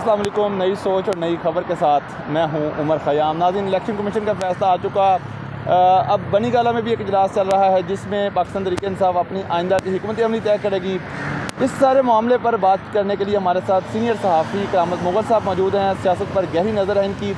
अस्सलाम वालेकुम। नई सोच और नई खबर के साथ मैं हूं उमर ख़याम। नाज़रीन, इलेक्शन कमीशन का फ़ैसला आ चुका। अब बनी गाला में भी एक इजलास चल रहा है जिसमें पाकिस्तान तहरीक इंसाफ अपनी आइंदा की हिकमत अमली तय करेगी। इस सारे मामले पर बात करने के लिए हमारे साथ सीनियर सहाफ़ी करामत मुग़ल साहब मौजूद हैं। सियासत पर गहरी नज़र है इनकी।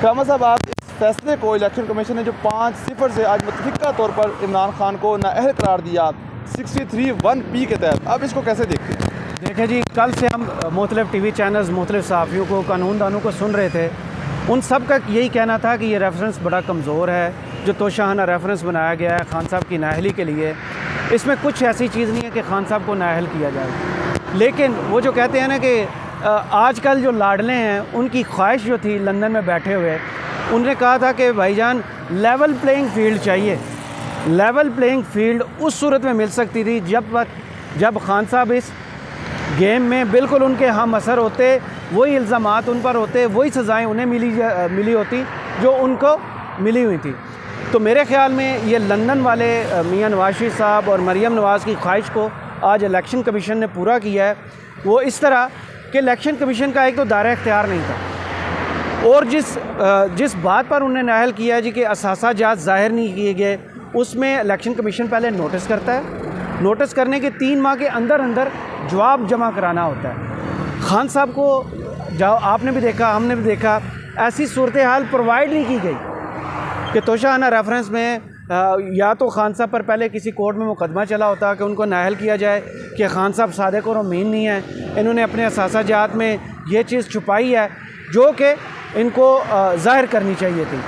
करामत साहब, आप इस फैसले को इलेक्शन कमीशन ने जो 5-0 से आज मुतफ़िक़ा तौर पर इमरान खान को नाअहल करार दिया 63(1)(p) के तहत, अब इसको कैसे देखते हैं? देखिए जी, कल से हम मुख्तलिफ़ टीवी चैनल्स, मुख्तलिफ़ सहाफ़ियों को, कानूनदानों को सुन रहे थे। उन सब का यही कहना था कि ये रेफरेंस बड़ा कमज़ोर है, जो तोशाहाना रेफरेंस बनाया गया है खान साहब की नाअहली के लिए। इसमें कुछ ऐसी चीज़ नहीं है कि खान साहब को नाअहल किया जाए। लेकिन वो जो कहते हैं ना कि आजकल जो लाडले हैं, उनकी ख्वाहिश जो थी लंदन में बैठे हुए, उन्होंने कहा था कि भाईजान लेवल प्लेइंग फ़ील्ड चाहिए। लेवल प्लेइंग फ़ील्ड उस सूरत में मिल सकती थी जब खान साहब इस गेम में बिल्कुल उनके हम असर होते, वही इल्ज़ामात उन पर होते, वही सज़ाएँ उन्हें मिली होती जो उनको मिली हुई थी। तो मेरे ख़्याल में ये लंदन वाले मियां नवाज शरीफ साहब और मरीम नवाज़ की ख्वाहिश को आज इलेक्शन कमीशन ने पूरा किया है। वो इस तरह कि इलेक्शन कमीशन का एक तो दायरा इख्तियार नहीं था, और जिस बात पर उन्होंने नाअहल किया है जी कि असासाजात ज़ाहिर नहीं किए गए, उसमें इलेक्शन कमीशन पहले नोटिस करता है। नोटिस करने के 3 माह के अंदर अंदर जवाब जमा कराना होता है। खान साहब को आपने भी देखा, हमने भी देखा, ऐसी सूरत हाल प्रोवाइड नहीं की गई कि तोशाहाना रेफरेंस में या तो खान साहब पर पहले किसी कोर्ट में मुकदमा चला होता कि उनको नाअहल किया जाए कि खान साहब सादिक और अमीन नहीं है, इन्होंने अपने असासाजात में ये चीज़ छुपाई है जो कि इनको ज़ाहिर करनी चाहिए थी।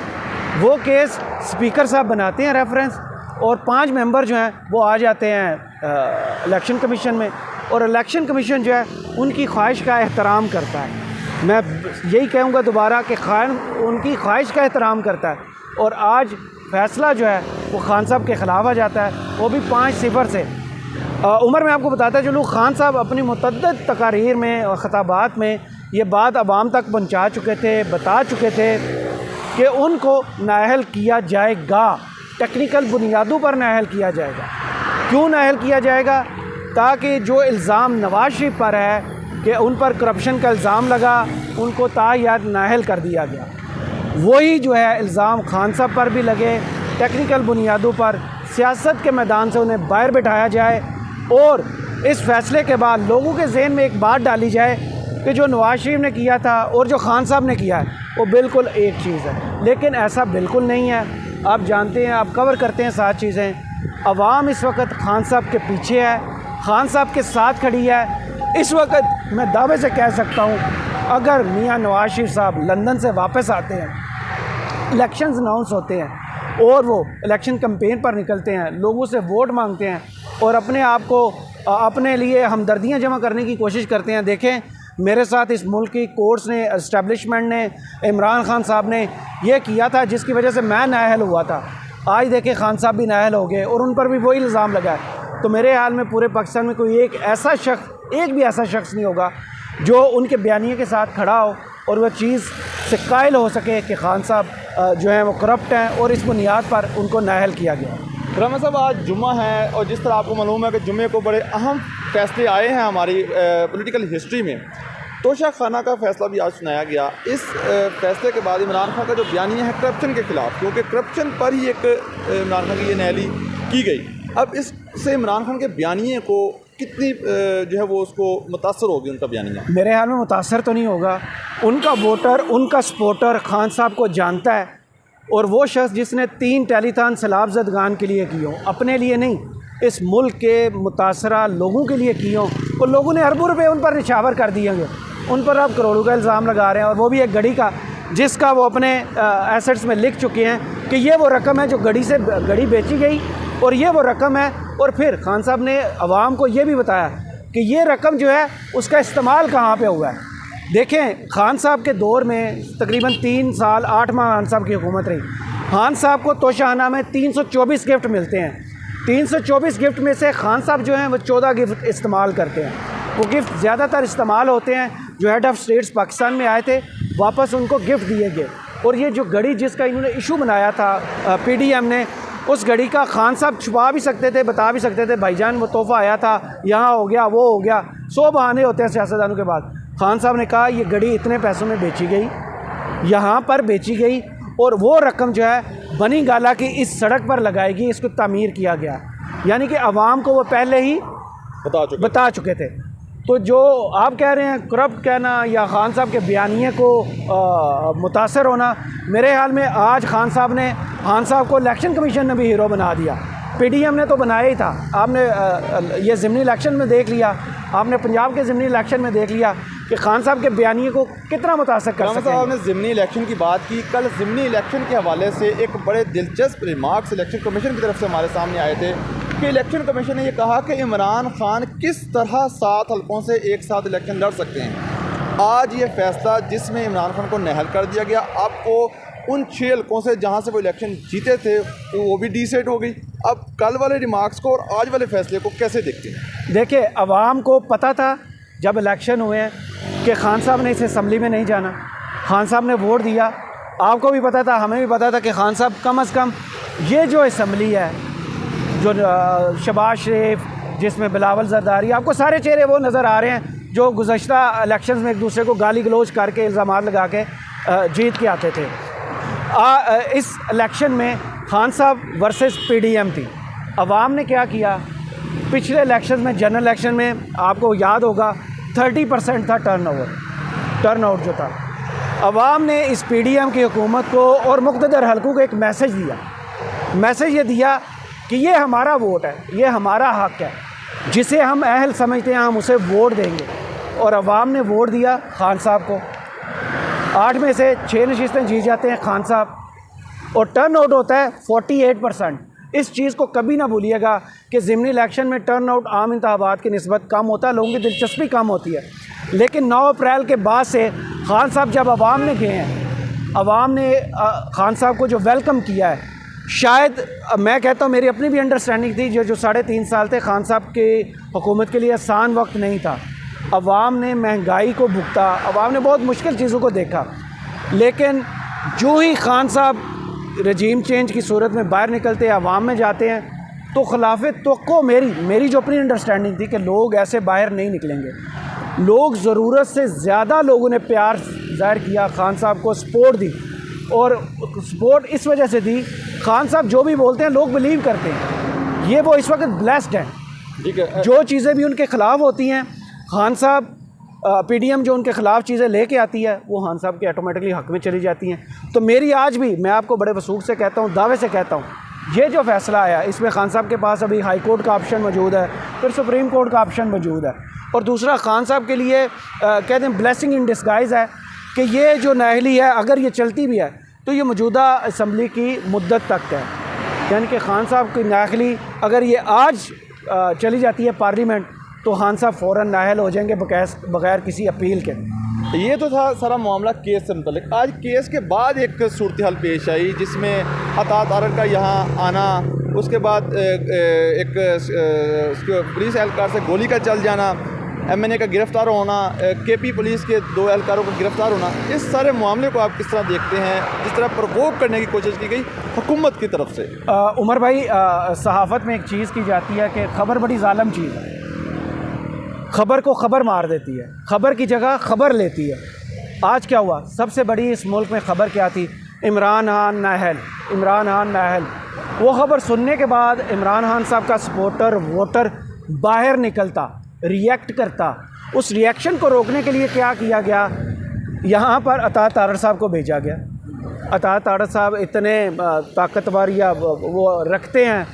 वो केस स्पीकर साहब बनाते हैं रेफरेंस, और 5 मेंबर जो हैं वो आ जाते हैं इलेक्शन कमीशन में, और इलेक्शन कमीशन जो है उनकी ख्वाहिश का एहतराम करता है। मैं यही कहूँगा दोबारा कि खान उनकी ख्वाहिश का एहतराम करता है, और आज फ़ैसला जो है वो खान साहब के ख़िलाफ़ आ जाता है, वो भी 5-0 से। उमर, मैं आपको बताता चलूँ, खान साहब अपनी मुतअद्दिद तकारीर में और ख़ताबात में ये बात आवाम तक पहुँचा चुके थे, बता चुके थे कि उनको नाअहल किया जाएगा, टेक्निकल बुनियादों पर नाअहल किया जाएगा। क्यों नाअहल किया जाएगा? ताकि जो इल्ज़ाम नवाज शरीफ पर है कि उन पर करप्शन का इल्ज़ाम लगा, उनको तायाद नाअहल कर दिया गया, वही जो है इल्ज़ाम खान साहब पर भी लगे, टेक्निकल बुनियादों पर सियासत के मैदान से उन्हें बाहर बिठाया जाए, और इस फ़ैसले के बाद लोगों के जहन में एक बात डाली जाए कि जो नवाज शरीफ ने किया था और जो खान साहब ने किया है वो बिल्कुल एक चीज़ है। लेकिन ऐसा बिल्कुल नहीं है। आप जानते हैं, आप कवर करते हैं सारी चीज़ें। अवाम इस वक्त खान साहब के पीछे है, खान साहब के साथ खड़ी है। इस वक्त मैं दावे से कह सकता हूँ, अगर मियां नवाज शरीफ साहब लंदन से वापस आते हैं, इलेक्शंस अनाउंस होते हैं और वो इलेक्शन कैंपेन पर निकलते हैं, लोगों से वोट मांगते हैं और अपने आप को अपने लिए हमदर्दियाँ जमा करने की कोशिश करते हैं। देखें, मेरे साथ इस मुल्क की कोर्ट्स ने, एस्टेब्लिशमेंट ने, इमरान खान साहब ने ये किया था जिसकी वजह से मैं नाअहल हुआ था। आज देखें, खान साहब भी नाअहल हो गए और उन पर भी वही इल्ज़ाम लगा है। तो मेरे हाल में पूरे पाकिस्तान में कोई एक भी ऐसा शख्स नहीं होगा जो उनके बयानिए के साथ खड़ा हो और वह चीज़ से कायल हो सके कि खान साहब जो हैं वो करप्ट हैं, और इस बुनियाद पर उनको नाअहल किया गया। रहमान साहब, आज जुम्मा है और जिस तरह आपको मालूम है कि जुम्मे को बड़े अहम फैसले आए हैं हमारी पॉलिटिकल हिस्ट्री में। तोशा खाना का फ़ैसला भी आज सुनाया गया। इस फैसले के बाद इमरान खान का जो बयानिया है करप्शन के ख़िलाफ़, क्योंकि करप्शन पर ही एक इमरान खान की ये नाअहली की गई, अब इससे इमरान खान के बयानिए को कितनी जो है वो उसको मुतासर होगी उनका बयानिया? मेरे ख्याल में मुतासर तो नहीं होगा। उनका वोटर, उनका सपोर्टर खान साहब को जानता है, और वो शख्स जिसने 3 टेलीथॉन सैलाब ज़दगान के लिए की हो, अपने लिए नहीं, इस मुल्क के मुतासरा लोगों के लिए की हो, और लोगों ने अरबों रुपये उन पर निछावर कर दिए हैं। उन पर अब करोड़ों का इल्ज़ाम लगा रहे हैं, और वो भी एक गड़ी का, जिसका वो अपने एसेट्स में लिख चुके हैं कि ये वो रकम है जो गड़ी बेची गई, और ये वो रकम है। और फिर खान साहब ने अवाम को ये भी बताया कि ये रकम जो है उसका इस्तेमाल कहाँ पे हुआ है। देखें, खान साहब के दौर में तकरीबन 3 साल 8 माह खान साहब की हुकूमत रही। खान साहब को तोशाहाना में 324 गिफ्ट मिलते हैं। 324 गिफ्ट में से खान साहब जो हैं वो 14 गिफ्ट इस्तेमाल करते हैं। वो गिफ्ट ज़्यादातर इस्तेमाल होते हैं जो हेड ऑफ़ स्टेट्स पाकिस्तान में आए थे, वापस उनको गिफ्ट दिए गए। और ये जो घड़ी जिसका इन्होंने इशू बनाया था PDM ने, उस घड़ी का खान साहब छुपा भी सकते थे, बता भी सकते थे, भाईजान वो तोहफ़ा आया था, यहाँ हो गया, वो हो गया, 100 बहाने होते हैं सियासतदानों के बाद। खान साहब ने कहा ये गाड़ी इतने पैसों में बेची गई, यहाँ पर बेची गई, और वो रकम जो है बनी गाला की इस सड़क पर लगाएगी, इसको तामीर किया गया। यानी कि आवाम को वो पहले ही बता चुके थे। तो जो आप कह रहे हैं करप्ट कहना या खान साहब के बयानिए को मुतासर होना, मेरे ख्याल में आज खान साहब को इलेक्शन कमीशन ने भी हीरो बना दिया। पीडीएम ने तो बनाया ही था। आपने ये ज़िमनी इलेक्शन में देख लिया, आपने पंजाब के ज़िमनी इलेक्शन में देख लिया कि खान साहब के बयानिए को कितना मुतासर कर सकते हैं। आपने ज़िमनी इलेक्शन की बात की, कल ज़िमनी इलेक्शन के हवाले से एक बड़े दिलचस्प रिमार्क्स इलेक्शन कमीशन की तरफ से हमारे सामने आए थे कि इलेक्शन कमीशन ने ये कहा कि इमरान खान किस तरह 7 हल्कों से एक साथ इलेक्शन लड़ सकते हैं। आज ये फैसला जिसमें इमरान खान को नाअहल कर दिया गया, आपको उन 6 हल्कों से जहाँ से वो इलेक्शन जीते थे वो भी डीसेट हो गई। अब कल वाले रिमार्क्स को और आज वाले फैसले को कैसे देखते हैं? देखिए, आवाम को पता था जब इलेक्शन हुए हैं कि खान साहब ने इस असम्बली में नहीं जाना, खान साहब ने वोट दिया। आपको भी पता था, हमें भी पता था कि खान साहब कम अज़ कम ये जो असम्बली है, जो शहबाज शरीफ, जिसमें बिलावल जरदारी, आपको सारे चेहरे वो नज़र आ रहे हैं जो गुज़श्ता इलेक्शंस में एक दूसरे को गाली गलोच करके इल्ज़ामात लगा के जीत के आते थे। इस इलेक्शन में खान साहब वर्सेस पीडीएम थी। अवाम ने क्या किया, पिछले इलेक्शन में, जनरल इलेक्शन में आपको याद होगा 30% था टर्नआउट जो था। अवाम ने इस पीडीएम की हुकूमत को और मुक़्तदर हल्कों को एक मैसेज दिया। मैसेज ये दिया कि ये हमारा वोट है, ये हमारा हक़ है, जिसे हम अहल समझते हैं हम उसे वोट देंगे। और अवाम ने वोट दिया खान साहब को। 8 में से 6 नशिस्तें जीत जाते हैं खान साहब, और टर्नआउट होता है 48%। इस चीज़ को कभी ना भूलिएगा कि ज़िमनी इलेक्शन में टर्नआउट आम इंतखाबात की निस्बत कम होता है, लोगों की दिलचस्पी कम होती है। लेकिन 9 अप्रैल के बाद से खान साहब जब अवाम में गए हैं, अवाम ने खान साहब को जो वेलकम किया है, शायद मैं कहता हूँ, मेरी अपनी भी अंडरस्टैंडिंग थी, जो 3.5 साल थे खान साहब के हुकूमत के लिए आसान वक्त नहीं था। अवाम ने महंगाई को भुगता, अवाम ने बहुत मुश्किल चीज़ों को देखा। लेकिन जो ही खान साहब रजीम चेंज की सूरत में बाहर निकलते हैं, अवाम में जाते हैं, तो खिलाफ तो मेरी जो अपनी अंडरस्टैंडिंग थी कि लोग ऐसे बाहर नहीं निकलेंगे। लोग ज़रूरत से ज़्यादा लोगों ने प्यार ज़ाहिर किया, खान साहब को सपोर्ट दी, और सपोर्ट इस वजह से दी, खान साहब जो भी बोलते हैं लोग बिलीव करते हैं। ये वो इस वक्त ब्लेस्ड हैं। ठीक है, जो चीज़ें भी उनके ख़िलाफ़ होती हैं, खान साहब पीडीएम जो उनके ख़िलाफ़ चीज़ें लेके आती है, वो खान साहब के ऑटोमेटिकली हक़ में चली जाती हैं। तो मेरी आज भी, मैं आपको बड़े वसूख से कहता हूँ, दावे से कहता हूँ, ये जो फ़ैसला आया, इसमें खान साहब के पास अभी हाई कोर्ट का ऑप्शन मौजूद है, फिर सुप्रीम कोर्ट का ऑप्शन मौजूद है, और दूसरा खान साहब के लिए कहते हैं ब्लेसिंग इन डिस्गाइज़ है कि ये जो नाअहली है, अगर ये चलती भी है तो ये मौजूदा असम्बली की मुद्दत तक है। यानी कि खान साहब की नाअहली अगर ये आज चली जाती है पार्लियामेंट, तो खान साहब फ़ौरन नाअहल हो जाएंगे बगैर किसी अपील के। ये तो था सारा मामला केस से मुतल्लिक। आज केस के बाद एक सूरत हाल पेश आई जिसमें अतात आरन का यहाँ आना, उसके बाद एक पुलिस एहलकार से गोली का चल जाना, एमएनए का गिरफ़्तार होना, केपी पुलिस के 2 एहलकारों का गिरफ़्तार होना, इस सारे मामले को आप किस तरह देखते हैं, जिस तरह प्रवोक करने की कोशिश की गई हुकूमत की तरफ से? उमर भाई, सहाफ़त में एक चीज़ की जाती है कि ख़बर बड़ी ज़ालिम चीज़ है। ख़बर को ख़बर मार देती है, ख़बर की जगह ख़बर लेती है। आज क्या हुआ, सबसे बड़ी इस मुल्क में ख़बर क्या थी? इमरान खान नाअहल। वो ख़बर सुनने के बाद इमरान खान साहब का सपोर्टर वोटर बाहर निकलता, रिएक्ट करता। उस रिएक्शन को रोकने के लिए क्या किया गया, यहाँ पर अतात तारड़ साहब को भेजा गया। अतात तारड़ साहब इतने ताकतवर या वो रखते हैं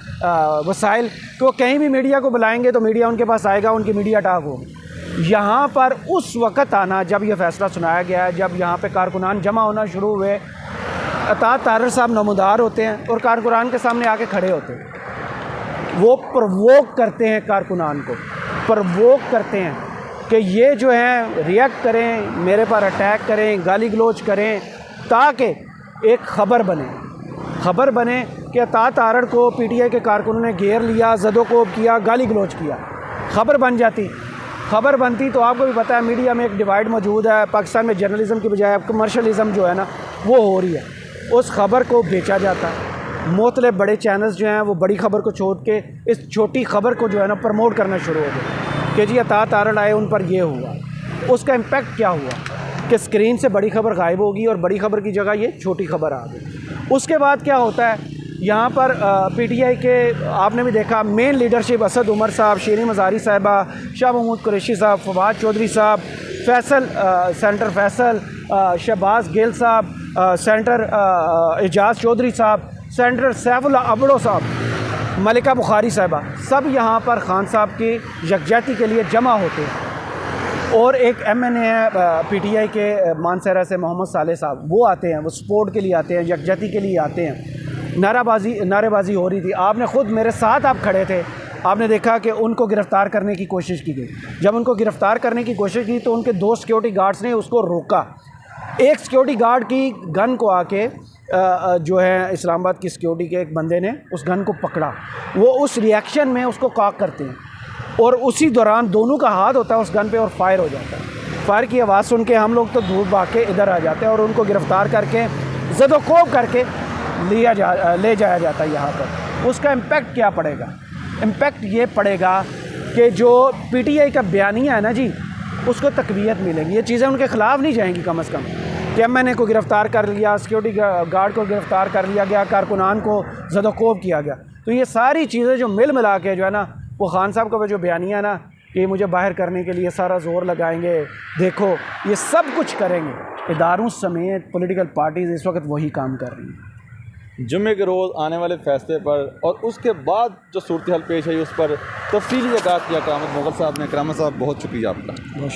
वसाइल कि वो कहीं भी मीडिया को बुलाएंगे तो मीडिया उनके पास आएगा, उनकी मीडिया टाक होगी। यहाँ पर उस वक़्त आना जब ये फ़ैसला सुनाया गया है, जब यहाँ पे कारकुनान जमा होना शुरू हुए, अतात तारड़ साहब नमूदार होते हैं और कारकुनान के सामने आके खड़े होते हैं। वो प्रवोक करते हैं, कारकुनान को प्रवोक करते हैं कि ये जो है रिएक्ट करें, मेरे पर अटैक करें, गाली गलोच करें, ताकि एक ख़बर बने कि अतात तारड़ को पीटीआई के कारकुनों ने घेर लिया, ज़दोकोब किया, गाली गलोच किया। ख़बर बनती तो आपको भी पता है मीडिया में एक डिवाइड मौजूद है। पाकिस्तान में जर्नलिज़म की बजाय कमर्शलिज़म जो है ना वो हो रही है। उस ख़बर को बेचा जाता है। मुख्तलिफ बड़े चैनल्स जो हैं वो बड़ी ख़बर को छोड़ के इस छोटी ख़बर को जो है ना प्रमोट करना शुरू हो गए कि जी अतात तारड़ आए, उन पर ये हुआ। उसका इम्पेक्ट क्या हुआ कि स्क्रीन से बड़ी खबर गायब होगी और बड़ी खबर की जगह ये छोटी खबर आ गई। उसके बाद क्या होता है, यहाँ पर पीटीआई के आपने भी देखा मेन लीडरशिप असद उमर साहब, शीरीन मज़ारी साहिबा, शाह महमूद कुरैशी साहब, फवाद चौधरी साहब, फैसल सेंटर फैसल, शहबाज गिल साहब, सेंटर एजाज चौधरी साहब, सेंटर सैफुल्ला अबड़ो साहब, मलिका बुखारी साहिबा, सब यहाँ पर खान साहब की यकजहती के लिए जमा होते हैं। और एक एमएनए है पीटीआई के मानसहरा से मोहम्मद साले साहब, वो आते हैं, वो सपोर्ट के लिए आते हैं, यकजहती के लिए आते हैं। नारेबाजी हो रही थी, आपने ख़ुद मेरे साथ आप खड़े थे, आपने देखा कि उनको गिरफ़्तार करने की कोशिश की गई। जब उनको गिरफ़्तार करने की कोशिश की तो उनके 2 सिक्योरिटी गार्ड्स ने उसको रोका। एक सिक्योरिटी गार्ड की गन को आके जो है इस्लामाबाद की सिक्योरिटी के एक बंदे ने उस गन को पकड़ा, वो उस रिएक्शन में उसको कॉक करते हैं और उसी दौरान दोनों का हाथ होता है उस गन पे और फायर हो जाता है। फायर की आवाज़ सुन के हम लोग तो धूप भाग के इधर आ जाते हैं और उनको गिरफ़्तार करके ज़दोकोब करके ले जाया जाता है यहाँ पर। उसका इम्पेक्ट क्या पड़ेगा? इम्पेक्ट ये पड़ेगा कि जो पीटीआई का बयानिया है ना जी, उसको तक़वियत मिलेगी। ये चीज़ें उनके ख़िलाफ़ नहीं जाएंगी कम अज़ कम कि एमएनए को गिरफ़्तार कर लिया, सिक्योरिटी गार्ड को गिरफ़्तार कर लिया गया, कारकुनान को ज़दोकोब किया गया। तो ये सारी चीज़ें जो मिला के जो है ना, वो खान साहब का जो बयानिया है ना कि मुझे बाहर करने के लिए सारा ज़ोर लगाएंगे, देखो ये सब कुछ करेंगे। इदारों समेत पॉलिटिकल पार्टीज़ इस वक्त वही काम कर रही हैं। जुम्मे के रोज़ आने वाले फ़ैसले पर और उसके बाद जो सूरत हाल पेश आई उस पर तफसीली जगह किया करामत मुग़ल साहब ने। करामत साहब बहुत शुक्रिया आपका। बहुत